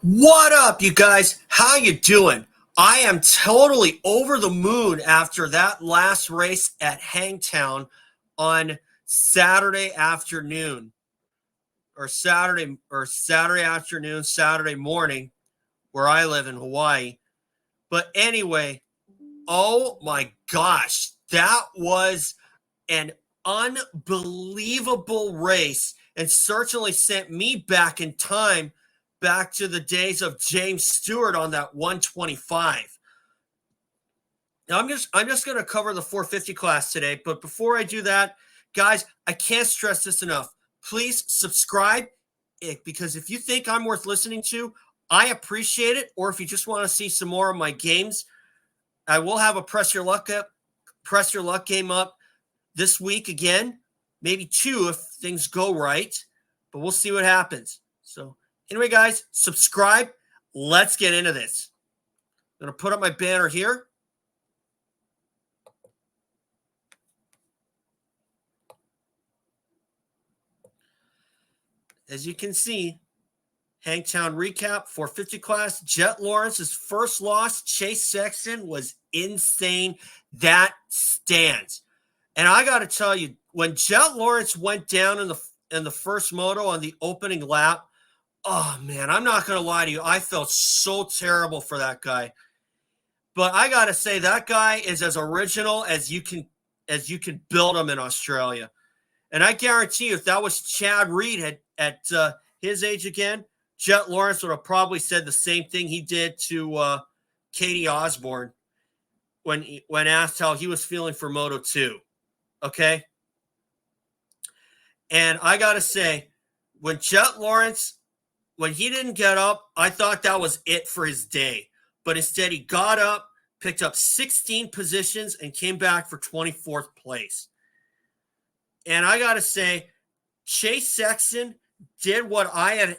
What up, you guys? How you doing? I am totally over the moon after that last race at Hangtown on Saturday afternoon Saturday afternoon, Saturday morning where I live in Hawaii. But anyway, oh my gosh, that was an unbelievable race and certainly sent me back in time, back to the days of James Stewart on that 125. Now I'm just going to cover the 450 class today, but before I do that, guys, I can't stress this enough. Please subscribe, because if you think I'm worth listening to, I appreciate it. Or if you just want to see some more of my games, I will have a press your luck game up this week again, maybe two if things go right, but we'll see what happens. So anyway, guys, subscribe. Let's get into this. I'm going to put up my banner here. As you can see, Hangtown recap, 450 class. Jett Lawrence's first loss, Chase Sexton, was insane. That stands. And I got to tell you, when Jett Lawrence went down in the first moto on the opening lap, oh man, I'm not going to lie to you, I felt so terrible for that guy. But I got to say, that guy is as original as you can build him in Australia. And I guarantee you, if that was Chad Reed at his age again, Jett Lawrence would have probably said the same thing he did to Katie Osborne when asked how he was feeling for Moto 2. Okay? And I got to say, when Jett Lawrence, when he didn't get up, I thought that was it for his day. But instead, he got up, picked up 16 positions, and came back for 24th place. And I got to say, Chase Sexton did what I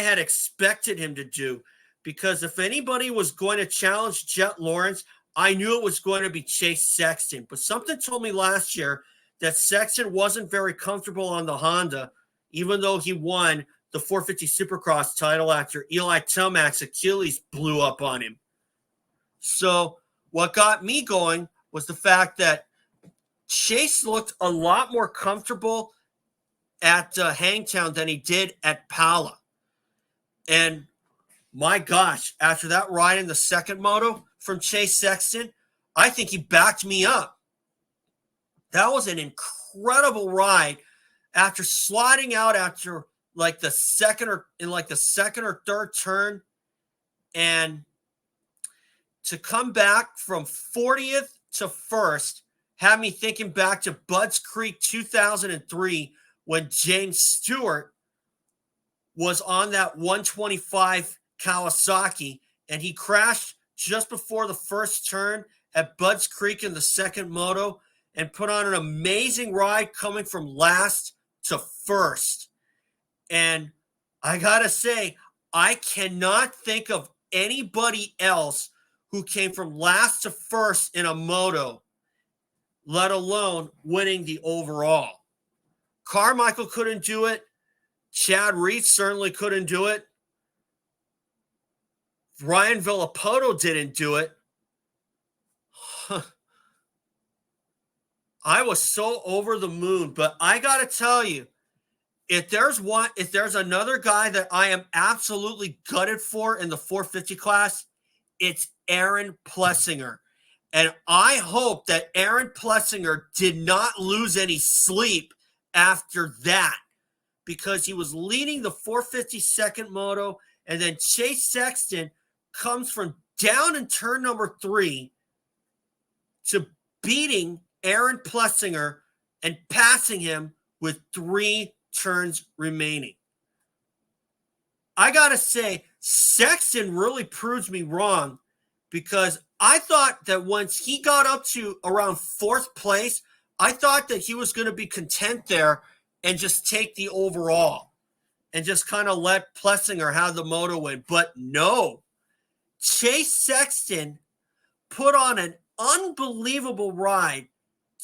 had expected him to do, because if anybody was going to challenge Jett Lawrence, I knew it was going to be Chase Sexton. But something told me last year that Sexton wasn't very comfortable on the Honda, even though he won the 450 Supercross title after Eli Tomac's Achilles blew up on him. So what got me going was the fact that Chase looked a lot more comfortable at Hangtown than he did at Pala. And my gosh, after that ride in the second moto from Chase Sexton, I think he backed me up. That was an incredible ride after sliding out after like the second or third turn, and to come back from 40th to first had me thinking back to Budds Creek 2003 when James Stewart was on that 125 Kawasaki and he crashed just before the first turn at Budds Creek in the second moto and put on an amazing ride coming from last to first. And I gotta say, I cannot think of anybody else who came from last to first in a moto, let alone winning the overall. Carmichael couldn't do it. Chad Reed certainly couldn't do it. Ryan Villapoto didn't do it. I was so over the moon, but I got to tell you, if there's another guy that I am absolutely gutted for in the 450 class, it's Aaron Plessinger. And I hope that Aaron Plessinger did not lose any sleep after that, because he was leading the 450 second moto, and then Chase Sexton comes from down in turn number 3 to beating Aaron Plessinger and passing him with 3 turns remaining. I got to say, Sexton really proves me wrong, because I thought that once he got up to around 4th place, I thought that he was going to be content there and just take the overall and just kind of let Plessinger have the moto win. But no, Chase Sexton put on an unbelievable ride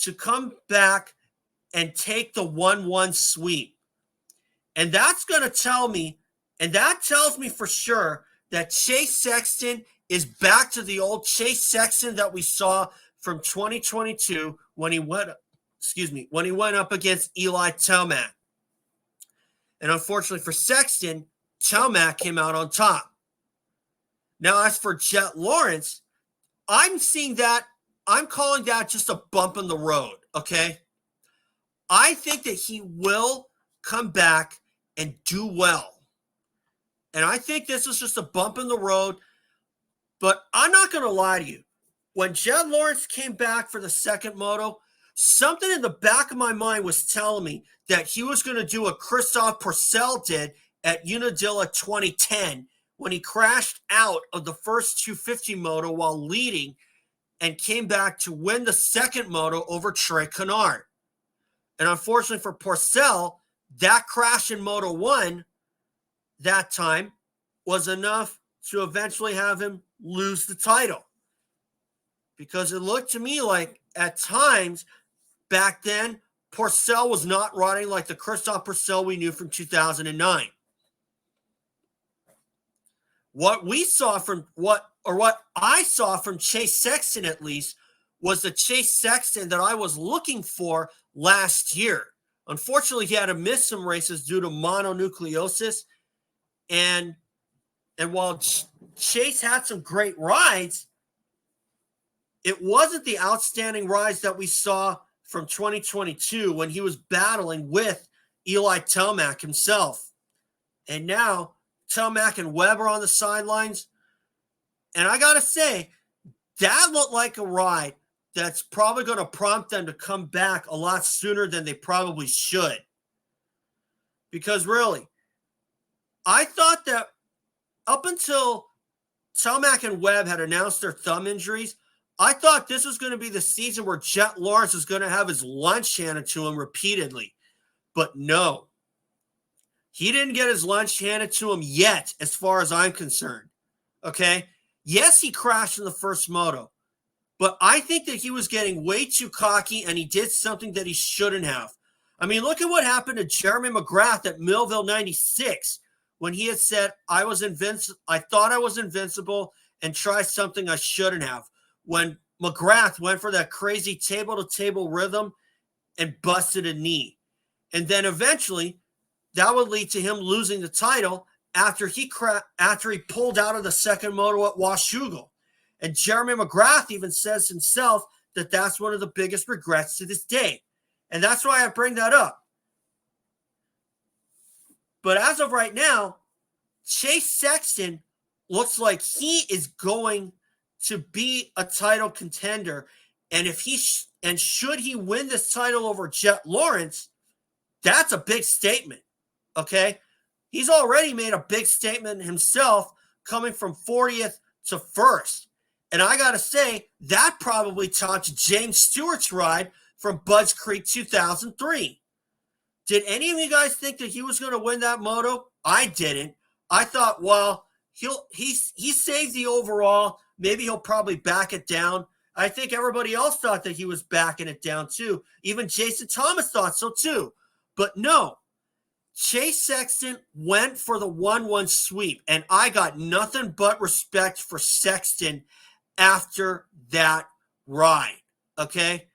to come back and take the 1-1 sweep. And that's going to tell me And that tells me for sure that Chase Sexton is back to the old Chase Sexton that we saw from 2022 when he went up against Eli Tomac. And unfortunately for Sexton, Tomac came out on top. Now, as for Jett Lawrence, I'm calling that just a bump in the road, okay? I think that he will come back and do well. And I think this is just a bump in the road. But I'm not going to lie to you. When Jett Lawrence came back for the second moto, something in the back of my mind was telling me that he was going to do what Christophe Purcell did at Unadilla 2010 when he crashed out of the first 250 moto while leading and came back to win the second moto over Trey Canard. And unfortunately for Purcell, that crash in Moto 1 that time was enough to eventually have him lose the title. Because it looked to me like at times back then, Purcell was not riding like the Christophe Purcell we knew from 2009. What I saw from Chase Sexton at least was the Chase Sexton that I was looking for last year. Unfortunately, he had to miss some races due to mononucleosis. And while Chase had some great rides, it wasn't the outstanding rides that we saw from 2022 when he was battling with Eli Tomac himself. And now Tomac and Webb are on the sidelines. And I got to say, that looked like a ride that's probably going to prompt them to come back a lot sooner than they probably should. Because really, I thought that up until Tomac and Webb had announced their thumb injuries, I thought this was going to be the season where Jett Lawrence was going to have his lunch handed to him repeatedly. But no, he didn't get his lunch handed to him yet, as far as I'm concerned. Okay? Yes, he crashed in the first moto, but I think that he was getting way too cocky and he did something that he shouldn't have. I mean, look at what happened to Jeremy McGrath at Millville 96 when he had said, I thought I was invincible and tried something I shouldn't have. When McGrath went for that crazy table-to-table rhythm and busted a knee. And then eventually that would lead to him losing the title after he pulled out of the second moto at Washougal. And Jeremy McGrath even says himself that that's one of the biggest regrets to this day. And that's why I bring that up. But as of right now, Chase Sexton looks like he is going to be a title contender. And if should he win this title over Jett Lawrence, that's a big statement. Okay? He's already made a big statement himself coming from 40th to 1st. And I got to say, that probably topped James Stewart's ride from Budds Creek 2003. Did any of you guys think that he was going to win that moto? I didn't. I thought, well, he saved the overall. Maybe he'll probably back it down. I think everybody else thought that he was backing it down too. Even Jason Thomas thought so too. But no, Chase Sexton went for the 1-1 sweep, and I got nothing but respect for Sexton after that ride, okay?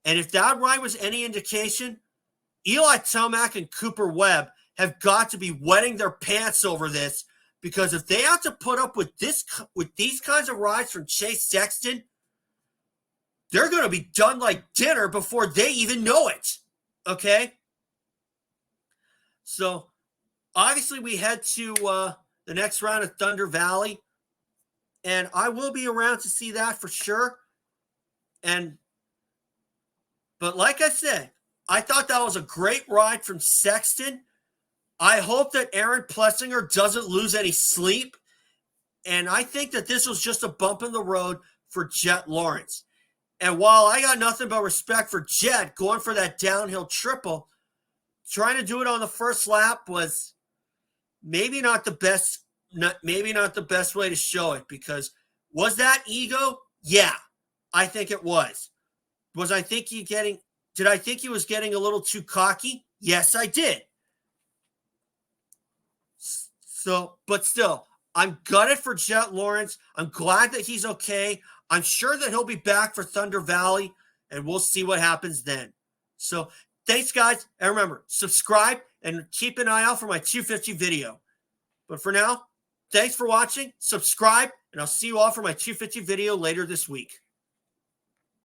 And if that ride was any indication, Eli Tomac and Cooper Webb have got to be wetting their pants over this, because if they have to put up with these kinds of rides from Chase Sexton, they're going to be done like dinner before they even know it, okay? So, obviously, we head to the next round of Thunder Valley, and I will be around to see that for sure. But like I said, I thought that was a great ride from Sexton. I hope that Aaron Plessinger doesn't lose any sleep, and I think that this was just a bump in the road for Jett Lawrence. And while I got nothing but respect for Jett going for that downhill triple, trying to do it on the first lap was maybe not the best way to show it, because was that ego? Yeah, I think it was. Did I think he was getting a little too cocky? Yes, I did. So, but still, I'm gutted for Jett Lawrence. I'm glad that he's okay. I'm sure that he'll be back for Thunder Valley, and we'll see what happens then. So, thanks, guys. And remember, subscribe and keep an eye out for my 250 video. But for now, thanks for watching. Subscribe, and I'll see you all for my 250 video later this week.